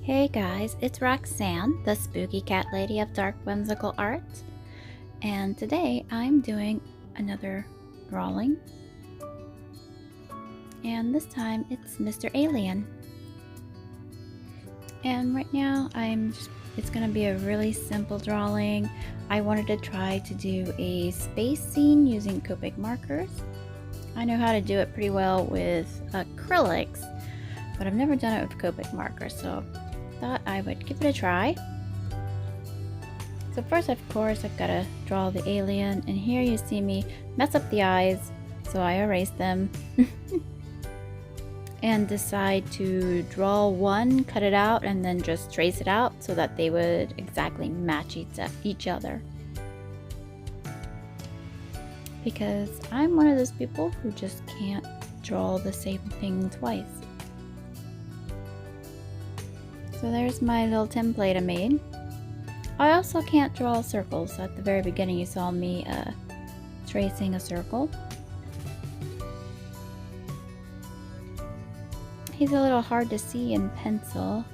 Hey guys, it's Roxanne, the spooky cat lady of dark whimsical art, and today I'm doing another drawing, and this time it's Mr. Alien. And right now it's gonna be a really simple drawing. I wanted to try to do a space scene using Copic markers. I know how to do it pretty well with acrylics, but I've never done it with Copic markers, so thought I would give it a try. So first, of course, I've got to draw the alien, and here you see me mess up the eyes, so I erase them and decide to draw one, cut it out, and then just trace it out so that they would exactly match each other. Because I'm one of those people who just can't draw the same thing twice. So there's my little template I made. I also can't draw circles. At the very beginning you saw me tracing a circle. He's a little hard to see in pencil.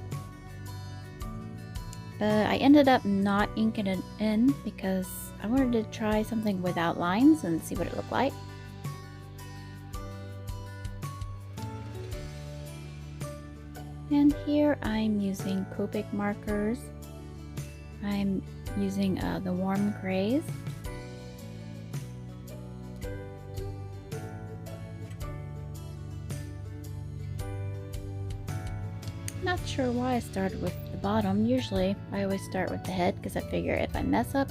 I ended up not inking it in because I wanted to try something without lines and see what it looked like. And here I'm using Copic markers. I'm using the warm grays. Not sure why I started with the bottom. Usually I always start with the head because I figure if I mess up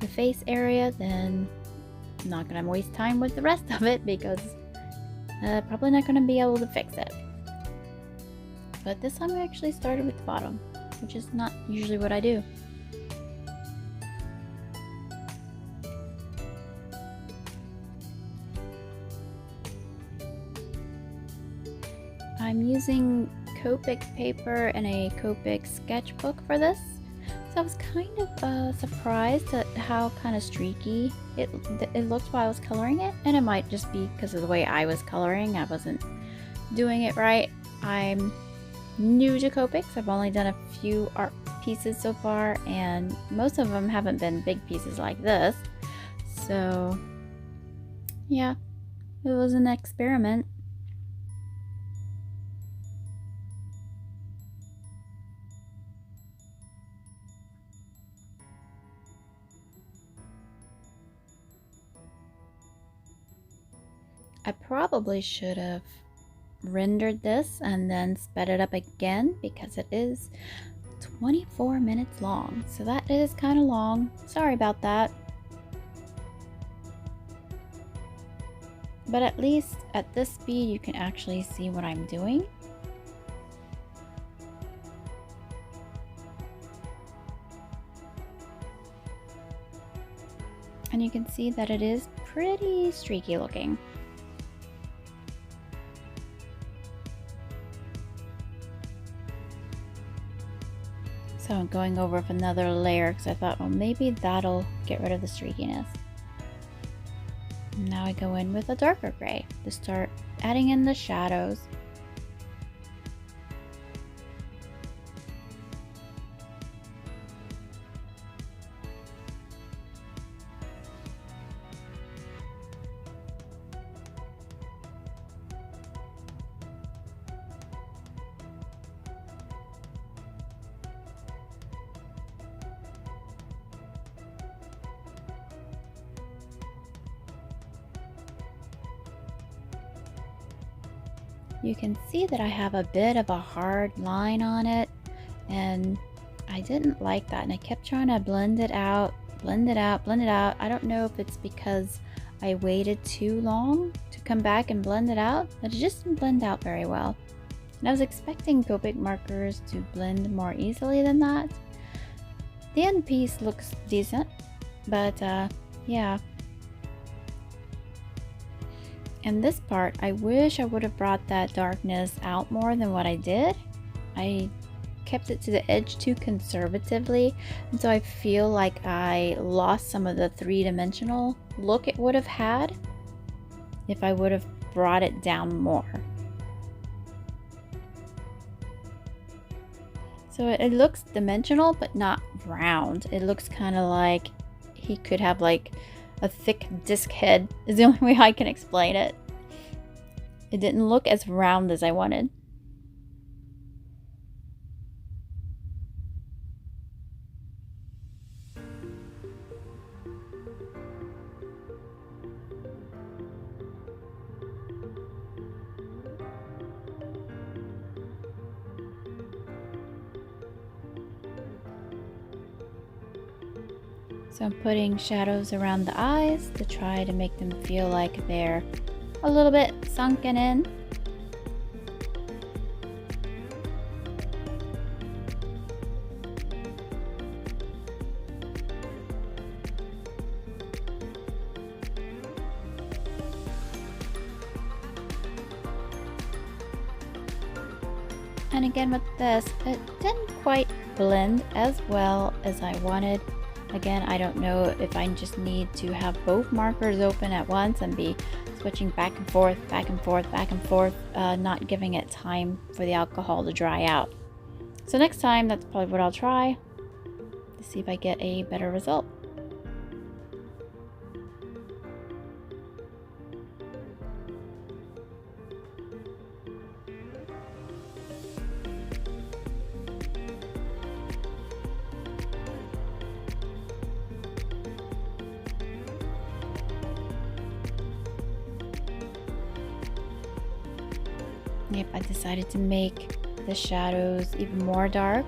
the face area, then I'm not going to waste time with the rest of it because probably not going to be able to fix it. But this time I actually started with the bottom, which is not usually what I do. I'm using Copic paper and a Copic sketchbook for this. So I was kind of surprised at how kind of streaky it looked while I was coloring it. And it might just be because of the way I was coloring. I wasn't doing it right. I'm new to Copics. I've only done a few art pieces so far, and most of them haven't been big pieces like this. So yeah, it was an experiment. I probably should have rendered this and then sped it up again because it is 24 minutes long, so that is kind of long. Sorry about that, but at least at this speed you can actually see what I'm doing. And you can see that it is pretty streaky looking. So I'm going over with another layer because I thought, well, maybe that'll get rid of the streakiness. Now I go in with a darker gray to start adding in the shadows. You can see that I have a bit of a hard line on it, and I didn't like that, and I kept trying to blend it out, blend it out, blend it out. I don't know if it's because I waited too long to come back and blend it out, but it just didn't blend out very well. And I was expecting Copic markers to blend more easily than that. The end piece looks decent, but yeah. And this part, I wish I would have brought that darkness out more than what I did. I kept it to the edge too conservatively, and so I feel like I lost some of the three-dimensional look it would have had if I would have brought it down more. So it looks dimensional, but not round. It looks kind of like he could have like a thick disc head is the only way I can explain it. It didn't look as round as I wanted. So I'm putting shadows around the eyes to try to make them feel like they're a little bit sunken in. And again with this, it didn't quite blend as well as I wanted. Again, I don't know if I just need to have both markers open at once and be switching back and forth, back and forth, back and forth, not giving it time for the alcohol to dry out. So next time, that's probably what I'll try to see if I get a better result. Yep, I decided to make the shadows even more dark.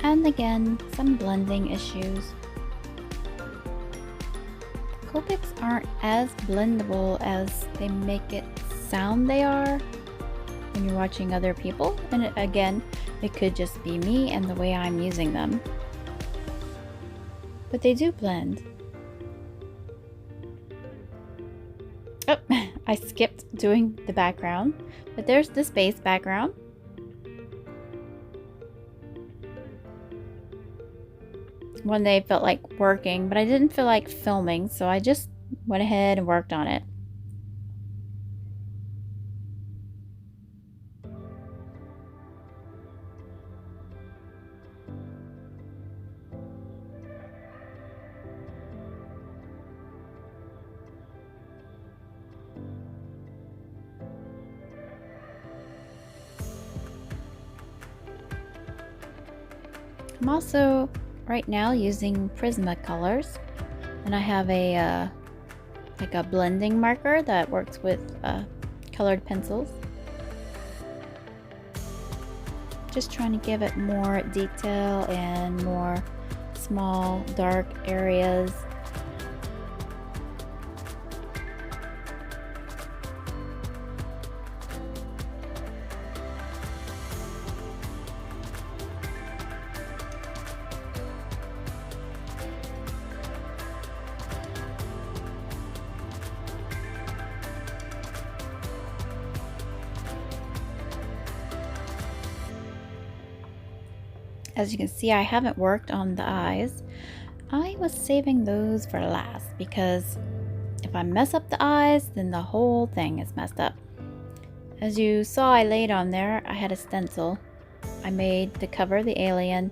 And again, some blending issues. Copics aren't as blendable as they make it sound they are when you're watching other people, and again, it could just be me and the way I'm using them. But they do blend. Oh, I skipped doing the background, but there's the space background. One day felt like working, but I didn't feel like filming, so I just went ahead and worked on it. I'm also right now using Prismacolors, and I have a like a blending marker that works with colored pencils. Just trying to give it more detail and more small dark areas. As you can see, I haven't worked on the eyes. I was saving those for last because if I mess up the eyes, then the whole thing is messed up. As you saw, I laid on there, I had a stencil I made to cover the alien,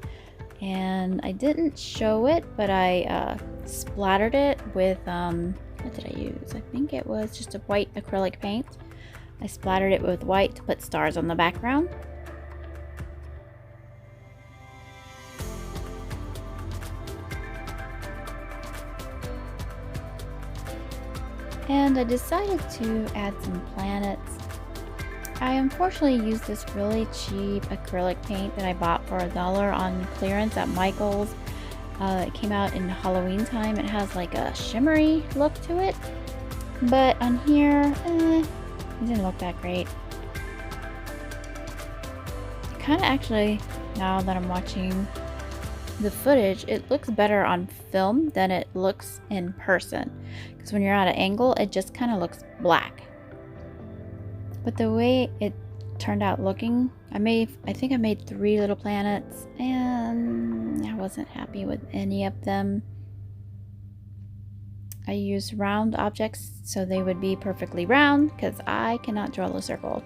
and I didn't show it, but I splattered it with, what did I use? I think it was just a white acrylic paint. I splattered it with white to put stars on the background. And I decided to add some planets. I unfortunately used this really cheap acrylic paint that I bought for $1 on clearance at Michael's. It came out in Halloween time. It has like a shimmery look to it. But on here, it didn't look that great. It kind of actually, now that I'm watching the footage, it looks better on film than it looks in person, because when you're at an angle it just kind of looks black. But the way it turned out looking, I think I made 3 little planets, and I wasn't happy with any of them. I used round objects so they would be perfectly round because I cannot draw a circle.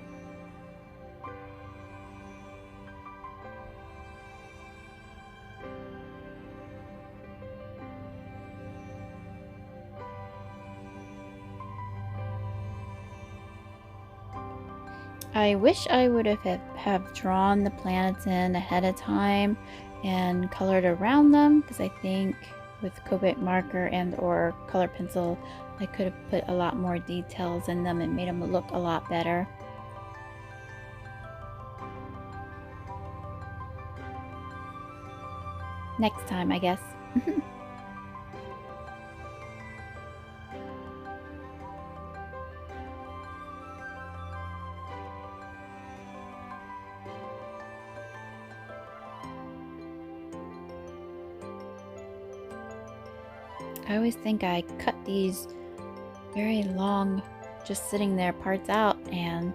I wish I would have drawn the planets in ahead of time and colored around them, because I think with Copic marker and or color pencil I could have put a lot more details in them and made them look a lot better. Next time, I guess. I always think I cut these very long, just sitting there parts out, and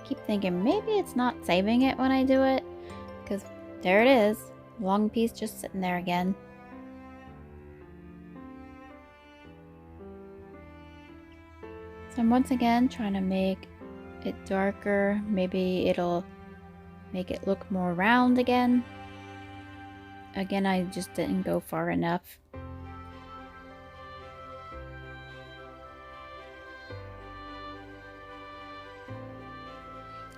keep thinking maybe it's not saving it when I do it, because there it is, long piece just sitting there again. So I'm once again trying to make it darker. Maybe it'll make it look more round again. Again, I just didn't go far enough.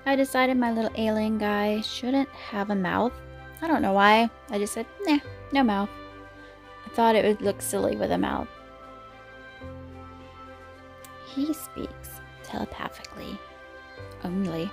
I decided my little alien guy shouldn't have a mouth. I don't know why. I just said, nah, no mouth. I thought it would look silly with a mouth. He speaks telepathically only.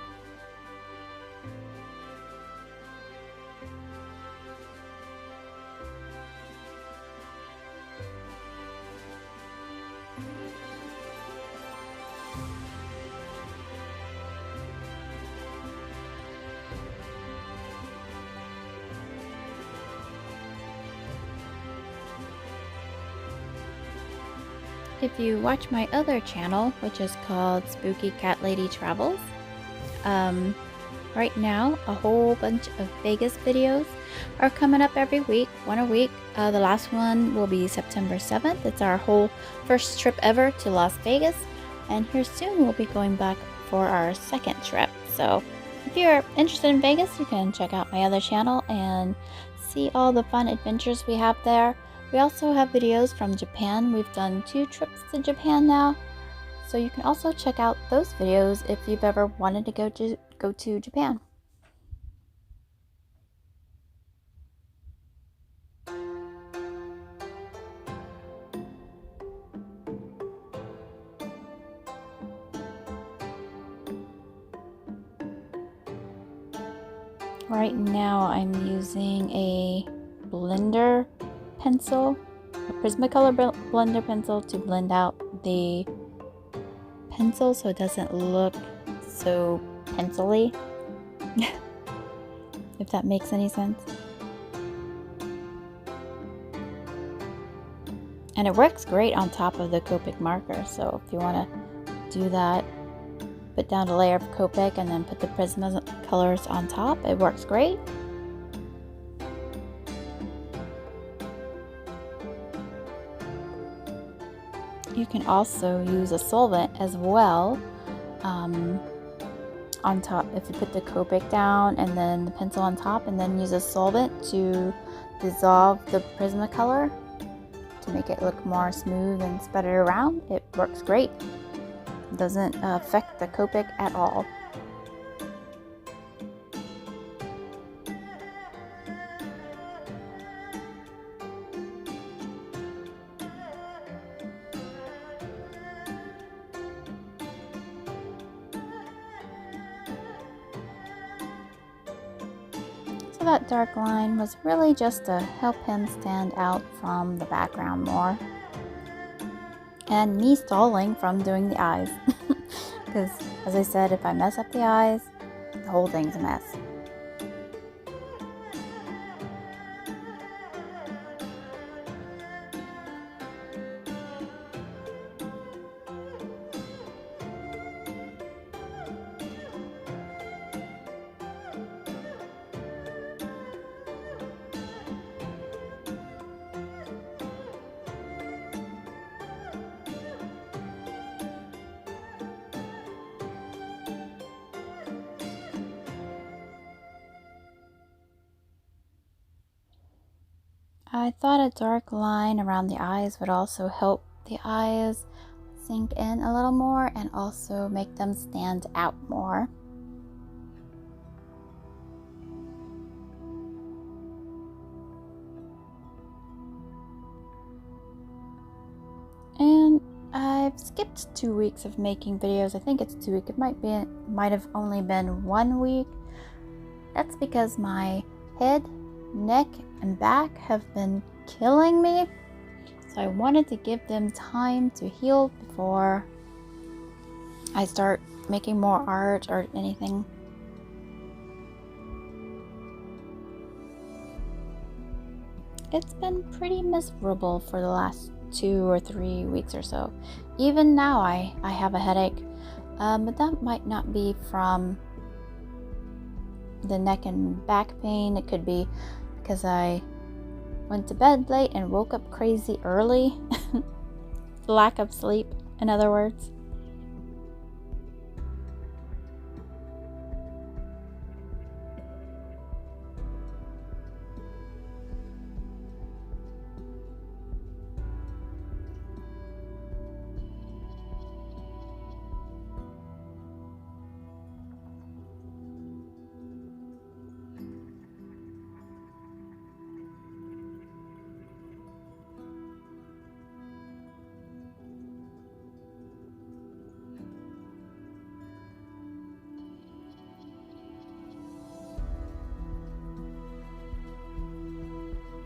If you watch my other channel, which is called Spooky Cat Lady Travels, right now a whole bunch of Vegas videos are coming up every week, one a week. The last one will be September 7th. It's our whole first trip ever to Las Vegas, and here soon we'll be going back for our second trip. So if you're interested in Vegas, you can check out my other channel and see all the fun adventures we have there. We also have videos from Japan. We've done 2 trips to Japan now, so you can also check out those videos if you've ever wanted to go to Japan. Right now I'm using a blender pencil, a Prismacolor Blender pencil, to blend out the pencil so it doesn't look so pencil-y. If that makes any sense. And it works great on top of the Copic marker, so if you want to do that, put down a layer of Copic and then put the Prismacolors on top, it works great. You can also use a solvent as well on top. If you put the Copic down and then the pencil on top, and then use a solvent to dissolve the Prismacolor to make it look more smooth and spread it around, it works great. It doesn't affect the Copic at all. So that dark line was really just to help him stand out from the background more. And me stalling from doing the eyes. Because, as I said, if I mess up the eyes, the whole thing's a mess. I thought a dark line around the eyes would also help the eyes sink in a little more and also make them stand out more. And I've skipped 2 weeks of making videos. I think it's 2 weeks. It might have only been 1 week. That's because my head, neck, and back have been killing me. So I wanted to give them time to heal before I start making more art or anything. It's been pretty miserable for the last 2 or 3 weeks or so. Even now I have a headache, but that might not be from the neck and back pain. It could be because I went to bed late and woke up crazy early. Lack of sleep, in other words.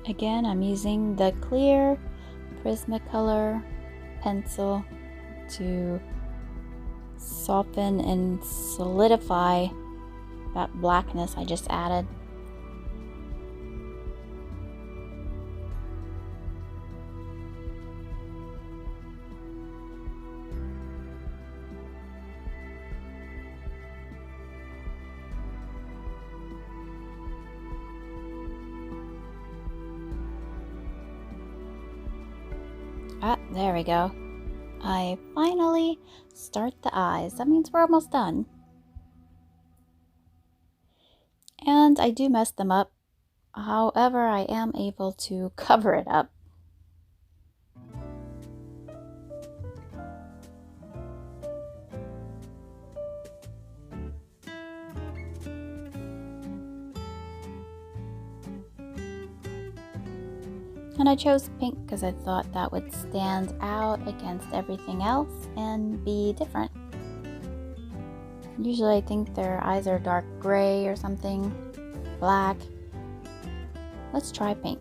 Again, I'm using the clear Prismacolor pencil to soften and solidify that blackness I just added. Ah, there we go. I finally start the eyes. That means we're almost done. And I do mess them up. However, I am able to cover it up. And I chose pink because I thought that would stand out against everything else and be different. Usually I think their eyes are dark gray or something, black. Let's try pink.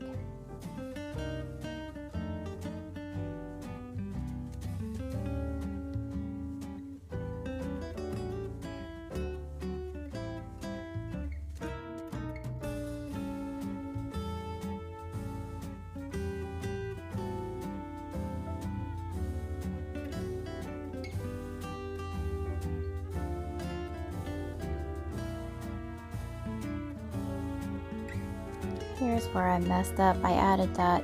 Here's where I messed up. I added that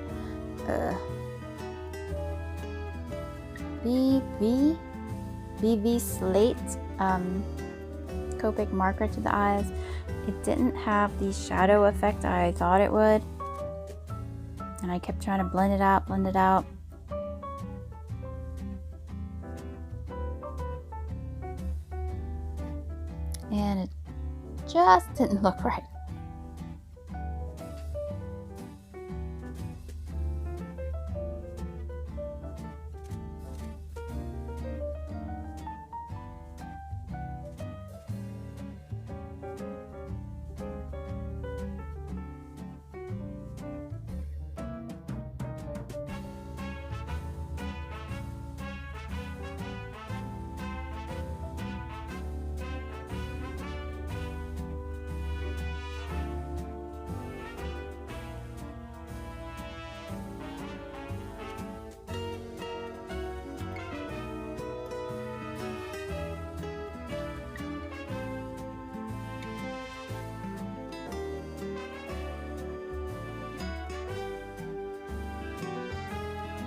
BV slate Copic marker to the eyes. It didn't have the shadow effect I thought it would, and I kept trying to blend it out, and it just didn't look right.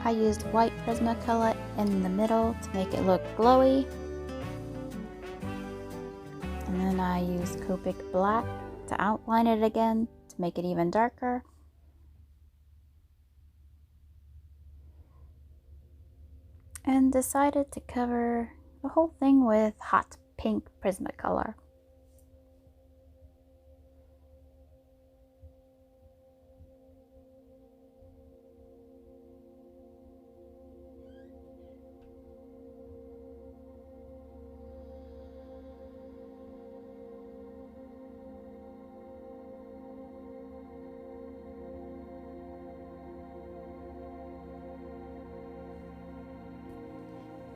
I used white Prismacolor in the middle to make it look glowy. And then I used Copic black to outline it again to make it even darker. and decided to cover the whole thing with hot pink Prismacolor.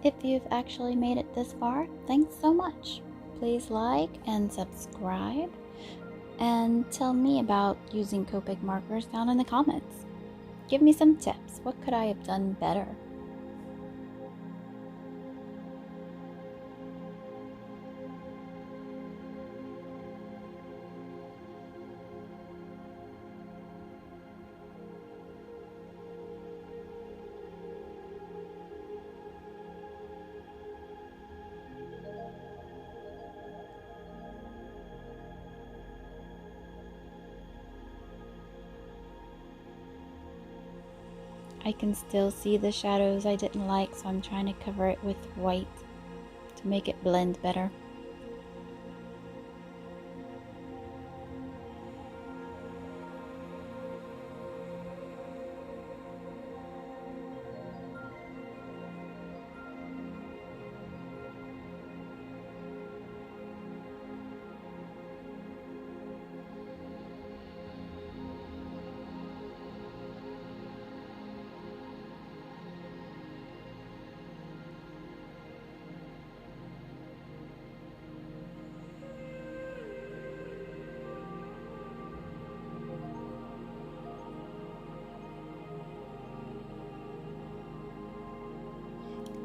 If you've actually made it this far, thanks so much. Please like and subscribe, and tell me about using Copic markers down in the comments. Give me some tips. What could I have done better? I can still see the shadows I didn't like, so I'm trying to cover it with white to make it blend better.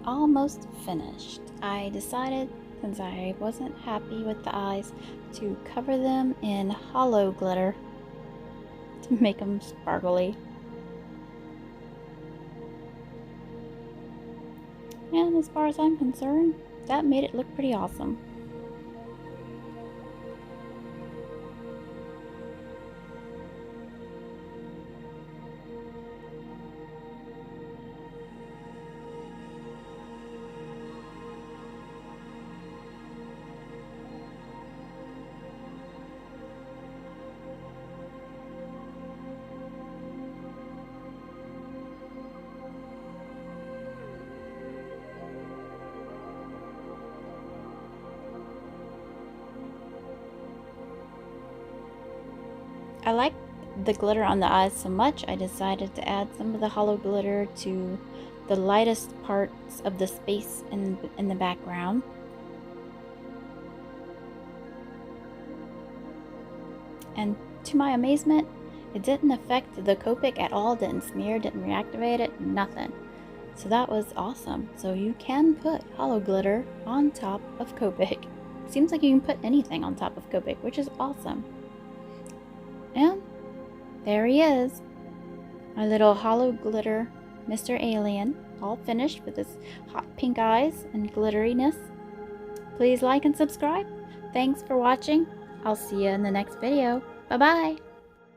Almost finished. I decided, since I wasn't happy with the eyes, to cover them in hollow glitter to make them sparkly. And as far as I'm concerned, that made it look pretty awesome. I liked the glitter on the eyes so much, I decided to add some of the hollow glitter to the lightest parts of the space in the background. And to my amazement, it didn't affect the Copic at all, didn't smear, didn't reactivate it, nothing. So that was awesome. So you can put hollow glitter on top of Copic. Seems like you can put anything on top of Copic, which is awesome. And there he is, our little hollow glitter Mr. Alien, all finished with his hot pink eyes and glitteriness. Please like and subscribe. Thanks for watching. I'll see you in the next video. Bye-bye.